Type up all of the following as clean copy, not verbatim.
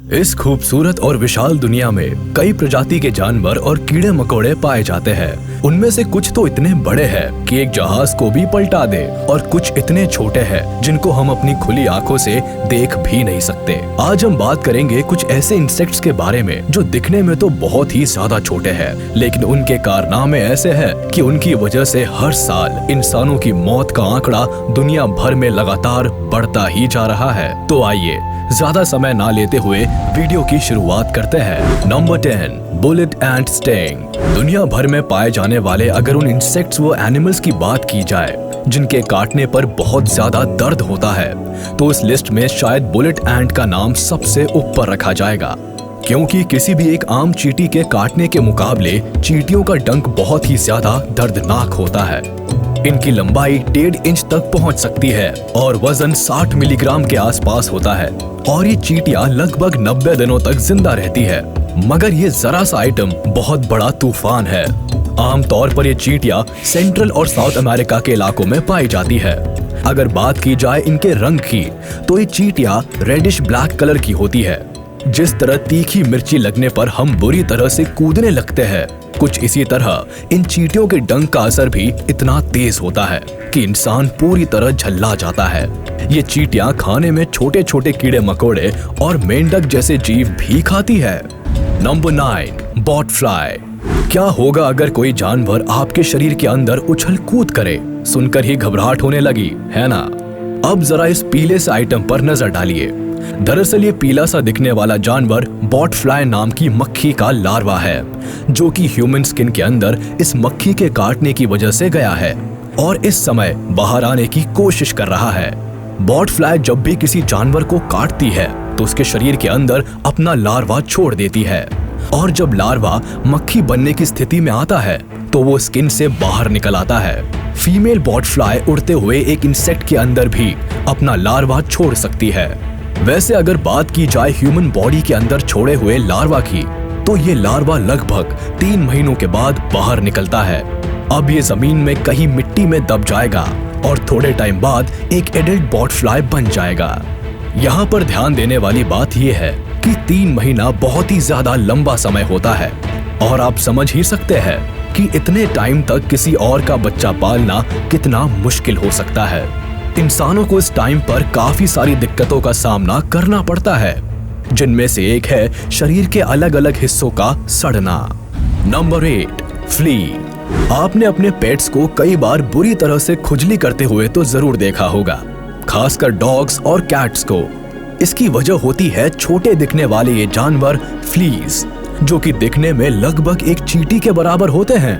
इस खूबसूरत और विशाल दुनिया में कई प्रजाति के जानवर और कीड़े मकोड़े पाए जाते हैं। उनमें से कुछ तो इतने बड़े हैं कि एक जहाज को भी पलटा दे और कुछ इतने छोटे हैं जिनको हम अपनी खुली आंखों से देख भी नहीं सकते। आज हम बात करेंगे कुछ ऐसे इंसेक्ट्स के बारे में जो दिखने में तो बहुत ही ज्यादा छोटे हैं, लेकिन उनके कारनामे ऐसे हैं कि उनकी वजह से हर साल इंसानों की मौत का आंकड़ा दुनिया भर में लगातार बढ़ता ही जा रहा है। तो आइए ज्यादा समय ना लेते हुए वीडियो की शुरुआत करते हैं। Number 10, bullet and sting. दुनिया भर में पाए जाने वाले अगर उन इंसेक्ट्स व एनिमल्स की बात की जाए जिनके काटने पर बहुत ज्यादा दर्द होता है, तो इस लिस्ट में शायद बुलेट एंट का नाम सबसे ऊपर रखा जाएगा, क्योंकि किसी भी एक आम चींटी के काटने के मुकाबले चींटियों का डंक बहुत ही ज्यादा दर्दनाक होता है। इनकी लंबाई 1.5 इंच तक पहुंच सकती है और वजन 60 मिलीग्राम के आसपास होता है, और ये चींटियां लगभग 90 दिनों तक जिंदा रहती है। मगर ये जरा सा आइटम बहुत बड़ा तूफान है। आमतौर पर ये चींटियां सेंट्रल और साउथ अमेरिका के इलाकों में पाई जाती है। अगर बात की जाए इनके रंग की, तो ये चींटियां रेडिश ब्लैक कलर की होती है। जिस तरह तीखी मिर्ची लगने पर हम बुरी तरह से कूदने लगते हैं, कुछ इसी तरह इन चींटियों के डंक का असर भी इतना तेज होता है कि इंसान पूरी तरह झल्ला जाता है। ये चींटियां खाने में छोटे छोटे कीड़े मकोड़े और मेंढक जैसे जीव भी खाती है। Number 9, bot fly. क्या होगा अगर कोई जानवर आपके शरीर के अंदर उछल कूद करे? सुनकर ही घबराहट होने लगी, है ना? अब जरा इस पीले से आइटम पर नजर डालिए। दरअसल ये पीला सा दिखने वाला जानवर बॉट फ्लाई नाम की मक्खी का लार्वा है, जो कि ह्यूमन स्किन के अंदर इस मक्खी के काटने की वजह से गया है और इस समय बाहर आने की कोशिश कर रहा है। बॉट फ्लाई जब भी किसी जानवर को काटती है तो उसके शरीर के अंदर अपना लार्वा छोड़ देती है, और जब लार्वा मक्खी बनने की स्थिति में आता है तो वो स्किन से बाहर निकल आता है। फीमेल बॉट फ्लाई उड़ते हुए एक इंसेक्ट के अंदर भी अपना लार्वा छोड़ सकती है। वैसे अगर बात की जाए ह्यूमन बॉडी के अंदर छोड़े हुए लार्वा की, तो ये लार्वा लगभग 3 महीनों के बाद बाहर निकलता है। अब ये जमीन में कहीं मिट्टी में दब जाएगा और थोड़े टाइम बाद एक एडल्ट बॉट फ्लाई बन जाएगा। यहाँ पर ध्यान देने वाली बात ये है कि 3 महीना बहुत ही ज्यादा लंबा समय होता है, और आप समझ ही सकते हैं कि इतने टाइम तक किसी और का बच्चा पालना कितना मुश्किल हो सकता है। इंसानों को इस टाइम पर काफी सारी दिक्कतों का सामना करना पड़ता है, जिनमें से एक है शरीर के अलग अलग हिस्सों का सड़ना। Number 8, flea. आपने अपने पेट्स को कई बार बुरी तरह से खुजली करते हुए तो जरूर देखा होगा, खासकर डॉग्स और कैट्स को। इसकी वजह होती है छोटे दिखने वाले ये जानवर फ्लीज, जो कि दिखने में लगभग एक चींटी के बराबर होते हैं,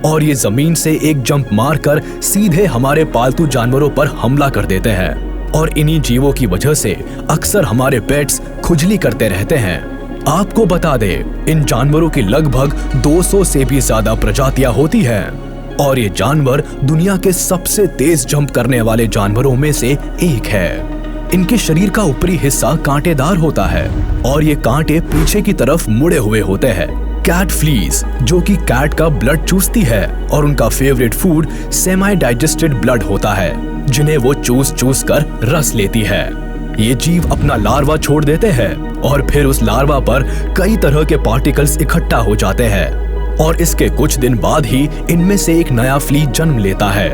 और ये जमीन से एक जंप मारकर सीधे हमारे पालतू जानवरों पर हमला कर देते हैं, और इन्हीं जीवों की वजह से अक्सर हमारे पेट्स खुजली करते रहते हैं। आपको बता दें, इन जानवरों की लगभग 200 से भी ज्यादा प्रजातियां होती हैं, और ये जानवर दुनिया के सबसे तेज जंप करने वाले जानवरों में से एक है। इनके शरीर का ऊपरी हिस्सा कांटेदार होता है और ये कांटे पीछे की तरफ मुड़े हुए होते हैं। कैट फ्लीज, जो कि कैट का ब्लड चूसती है, और उनका favourite food semi digested blood होता है, जिन्हें वो चूस कर रस लेती है। ये जीव अपना लार्वा छोड़ देते हैं और फिर उस लार्वा पर कई तरह के पार्टिकल्स इकट्ठा हो जाते हैं, और इसके कुछ दिन बाद ही इनमें से एक नया फ्ली जन्म लेता है।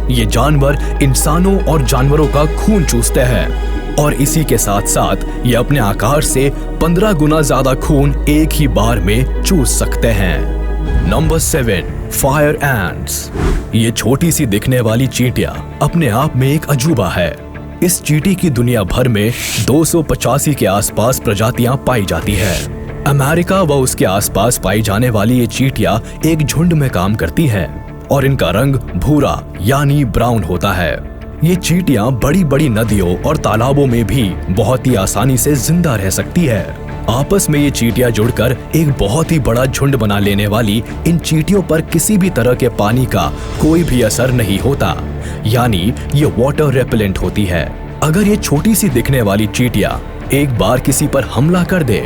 ये जानवर इंसानों और जानवरों का खून चूसते हैं, और इसी के साथ साथ ये अपने आकार से 15 गुना ज्यादा खून एक ही बार में चूस सकते हैं। Number 7, fire ants. ये छोटी सी दिखने वाली चींटियां अपने आप में एक अजूबा है। इस चींटी की दुनिया भर में 285 के आसपास प्रजातियां पाई जाती है। अमेरिका व उसके आसपास पाई जाने वाली ये चींटियां एक झुंड में काम करती हैं, और इनका रंग भूरा यानी ब्राउन होता है। ये चींटियां बड़ी बड़ी नदियों और तालाबों में भी बहुत ही आसानी से जिंदा रह सकती है। आपस में ये चींटियां जुड़कर एक बहुत ही बड़ा झुंड बना लेने वाली इन चींटियों पर किसी भी तरह के पानी का कोई भी असर नहीं होता, यानी ये वाटर रेपेलेंट होती है। अगर ये छोटी सी दिखने वाली चींटियां एक बार किसी पर हमला कर दे,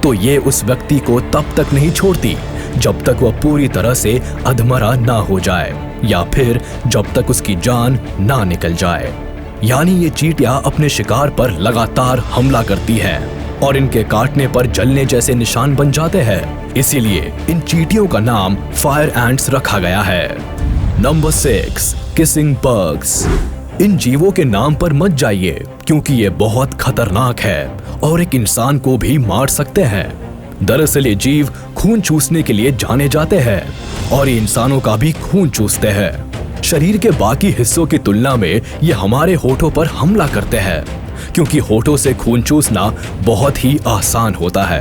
तो ये उस व्यक्ति को तब तक नहीं छोड़ती जब तक वह पूरी तरह से अधमरा ना हो जाए, या फिर जब तक उसकी जान ना निकल जाए। यानी ये चींटियां अपने शिकार पर लगातार हमला करती हैं। और इनके काटने पर जलने जैसे निशान बन जाते हैं। इसीलिए इन चींटियों का नाम फायर एंट्स रखा गया है। Number 6, kissing bugs. इन जीवों के नाम पर मत जाइए, क्योंकि ये बहुत खतरनाक है और एक इंसान को भी मार सकते हैं। दरअसल ये जीव खून चूसने के लिए जाने जाते हैं और ये इंसानों का भी खून चूसते हैं। शरीर के बाकी हिस्सों की तुलना में ये हमारे होठों पर हमला करते हैं, क्योंकि होठों से खून चूसना बहुत ही आसान होता है।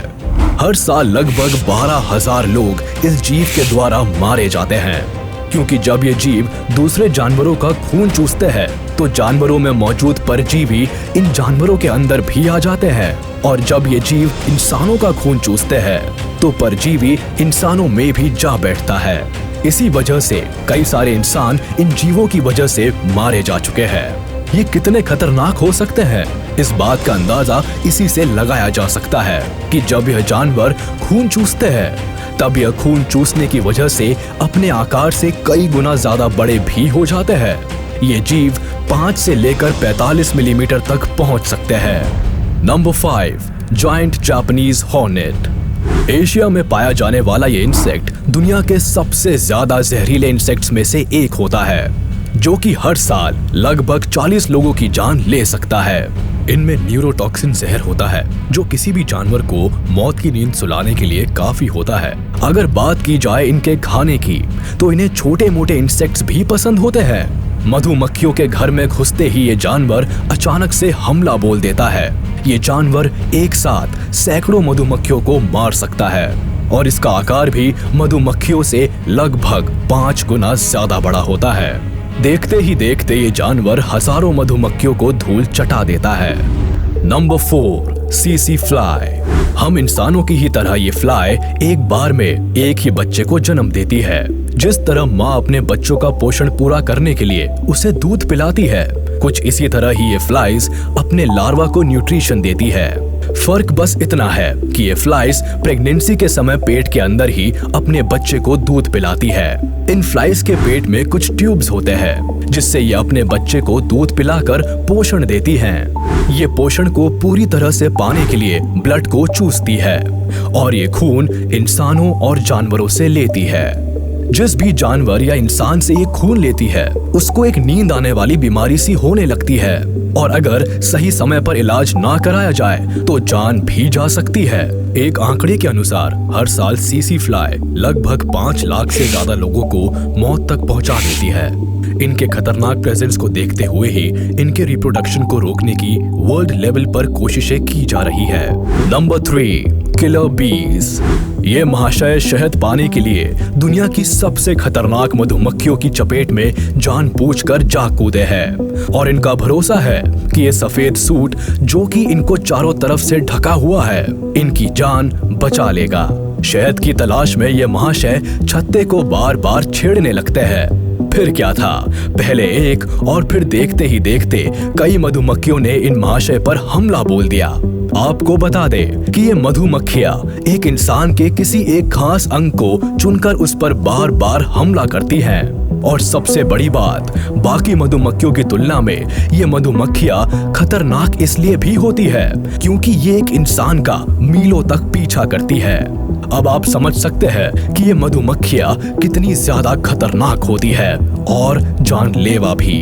हर साल लगभग 12,000 लोग इस जीव के द्वारा मारे जाते हैं, क्योंकि जब ये जीव दूसरे जानवरों का खून चूसते हैं तो जानवरों में मौजूद परजीवी इन जानवरों के अंदर भी आ जाते हैं, और जब ये जीव इंसानों का खून चूसते हैं तो परजीवी इंसानों में भी जा बैठता है। इसी वजह से कई सारे इंसान इन जीवों की वजह से मारे जा चुके हैं। ये कितने खतरनाक हो सकते हैं, इस बात का अंदाजा इसी से लगाया जा सकता है कि जब यह जानवर खून चूसते हैं तब यह खून चूसने की वजह से अपने आकार से कई गुना ज्यादा बड़े भी हो जाते हैं। ये जीव 5 से लेकर 45 मिलीमीटर तक पहुंच सकते हैं। Number 5, giant Japanese hornet. Asia में पाया जाने वाला ये इंसेक्ट दुनिया के सबसे ज्यादा जहरीले इंसेक्ट्स में से एक होता है, जो कि हर साल लगभग 40 लोगों की जान ले सकता है। इनमें न्यूरोटॉक्सिन जहर होता है, जो किसी भी जानवर को मौत की नींद सुलाने के लिए काफी होता है। अगर बात की जाए इनके खाने की, तो इन्हें छोटे मोटे इंसेक्ट्स भी पसंद होते हैं। मधुमक्खियों के घर में घुसते ही ये जानवर अचानक से हमला बोल देता है। ये जानवर एक साथ सैकड़ों मधुमक्खियों को मार सकता है, और इसका आकार भी मधुमक्खियों से लगभग 5 गुना ज्यादा बड़ा होता है। देखते ही देखते ये जानवर हजारों मधुमक्खियों को धूल चटा देता है। Number 4, CC fly. हम इंसानों की ही तरह ये फ्लाई एक बार में एक ही बच्चे को जन्म देती है। जिस तरह माँ अपने बच्चों का पोषण पूरा करने के लिए उसे दूध पिलाती है, कुछ इसी तरह ही ये फ्लाइज अपने लार्वा को न्यूट्रिशन देती है। फर्क बस इतना है कि ये फ्लाइज प्रेगनेंसी के समय पेट के अंदर ही अपने बच्चे को दूध पिलाती है। इन फ्लाइज के पेट में कुछ ट्यूब्स होते हैं, जिससे ये अपने बच्चे को दूध पिलाकर पोषण देती हैं। ये पोषण को पूरी तरह से पाने के लिए ब्लड को चूसती है, और ये खून इंसानों और जानवरों से लेती है। जिस भी जानवर या इंसान से ये खून लेती है, उसको एक नींद आने वाली बीमारी सी होने लगती है, और अगर सही समय पर इलाज ना कराया जाए तो जान भी जा सकती है। एक आंकड़े के अनुसार हर साल सीसी फ्लाई लगभग 5 लाख से ज्यादा लोगों को मौत तक पहुंचा देती है। इनके खतरनाक प्रेजेंस को देखते हुए ही इनके रिप्रोडक्शन को रोकने की वर्ल्ड लेवल पर कोशिशें की जा रही है। नंबर 3, किलर बीज। ये महाशय शहद पाने के लिए दुनिया की सबसे खतरनाक मधुमक्खियों की चपेट में जानबूझकर जा कूदे हैं, और इनका भरोसा है कि ये सफेद सूट, जो कि इनको चारों तरफ से ढका हुआ है, इनकी जान बचा लेगा। शहद की तलाश में ये महाशय छत्ते को बार बार छेड़ने लगते हैं। फिर क्या था, पहले एक और फिर देखते ही देखते कई मधुमक्खियों ने इन महाशय पर हमला बोल दिया। आपको बता दें कि ये मधुमक्खियां एक इंसान के किसी एक खास अंग को चुनकर उस पर बार बार हमला करती हैं, और सबसे बड़ी बात, बाकी मधुमक्खियों की तुलना में ये मधुमक्खियां खतरनाक इसलिए भी होती है क्योंकि ये एक इंसान का मीलों तक पीछा करती है। अब आप समझ सकते हैं कि ये मधुमक्खियां कितनी ज्यादा खतरनाक होती है और जानलेवा भी।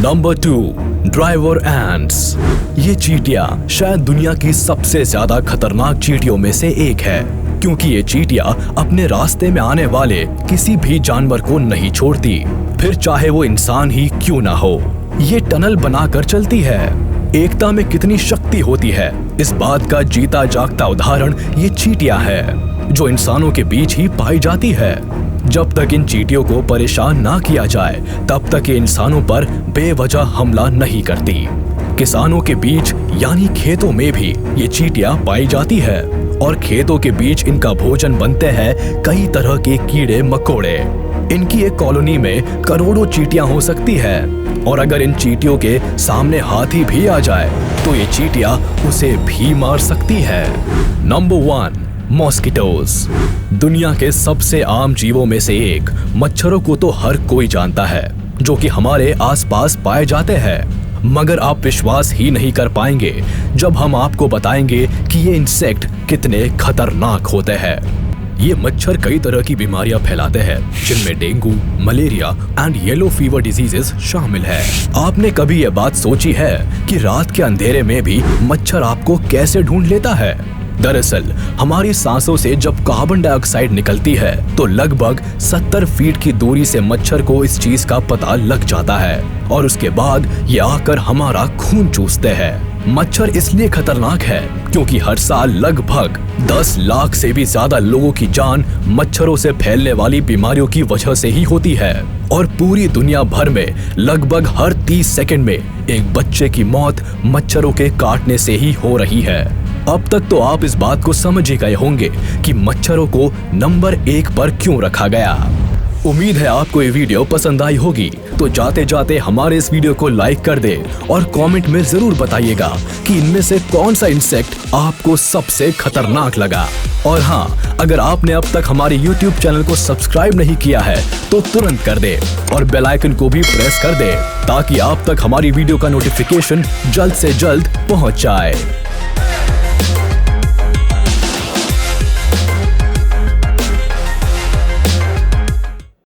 Number 2, driver ants. ये चींटियां शायद दुनिया की सबसे ज्यादा खतरनाक चींटियों में से एक है, क्योंकि ये चींटियां अपने रास्ते में आने वाले किसी भी जानवर को नहीं छोड़ती, फिर चाहे वो इंसान ही क्यों ना हो। ये टनल बनाकर चलती है। एकता में कितनी शक्ति होती है, इस बात का जीता जागता उदाहरण ये चींटियां है, जो इंसानों के बीच ही पाई जाती है। जब तक इन चींटियों को परेशान ना किया जाए, तब तक ये इंसानों पर बेवजह हमला नहीं करती। किसानों के बीच यानी खेतों में भी ये चींटियां पाई जाती है, और खेतों के बीच इनका भोजन बनते हैं कई तरह के कीड़े मकोड़े। इनकी एक कॉलोनी में करोड़ों चींटियां हो सकती है, और अगर इन चींटियों के सामने हाथी भी आ जाए तो ये चींटियां उसे भी मार सकती है। Number 1, mosquitoes. दुनिया के सबसे आम जीवों में से एक मच्छरों को तो हर कोई जानता है, जो कि हमारे आसपास पाए जाते हैं। मगर आप विश्वास ही नहीं कर पाएंगे जब हम आपको बताएंगे कि ये इंसेक्ट कितने खतरनाक होते हैं। ये मच्छर कई तरह की बीमारियां फैलाते हैं, जिनमें dengue, malaria and yellow fever diseases शामिल है। आपने कभी ये बात सोची है कि रात के अंधेरे में भी मच्छर आपको कैसे ढूंढ लेता है? दरअसल हमारी सांसों से जब कार्बन डाइऑक्साइड निकलती है तो लगभग 70 फीट की दूरी से मच्छर को इस चीज का पता लग जाता है और उसके बाद ये आकर हमारा खून चूसते हैं। मच्छर इसलिए खतरनाक है क्योंकि हर साल लगभग 10 लाख से भी ज्यादा लोगों की जान मच्छरों से फैलने वाली बीमारियों की वजह से ही होती है और पूरी दुनिया भर में लगभग हर 30 सेकंड में एक बच्चे की मौत मच्छरों के काटने से ही हो रही है। अब तक तो आप इस बात को समझ ही गए होंगे कि मच्छरों को नंबर 1 पर क्यों रखा गया। उम्मीद है आपको ये वीडियो पसंद आई होगी, तो जाते जाते हमारे इस वीडियो को लाइक कर दे और कमेंट में जरूर बताइएगा कि इनमें से कौन सा इंसेक्ट आपको सबसे खतरनाक लगा। और हाँ, अगर आपने अब तक हमारे YouTube चैनल को सब्सक्राइब नहीं किया है तो तुरंत कर दे और बेल आइकन को भी प्रेस कर दे ताकि आप तक हमारी वीडियो का नोटिफिकेशन जल्द से जल्द पहुंच जाए।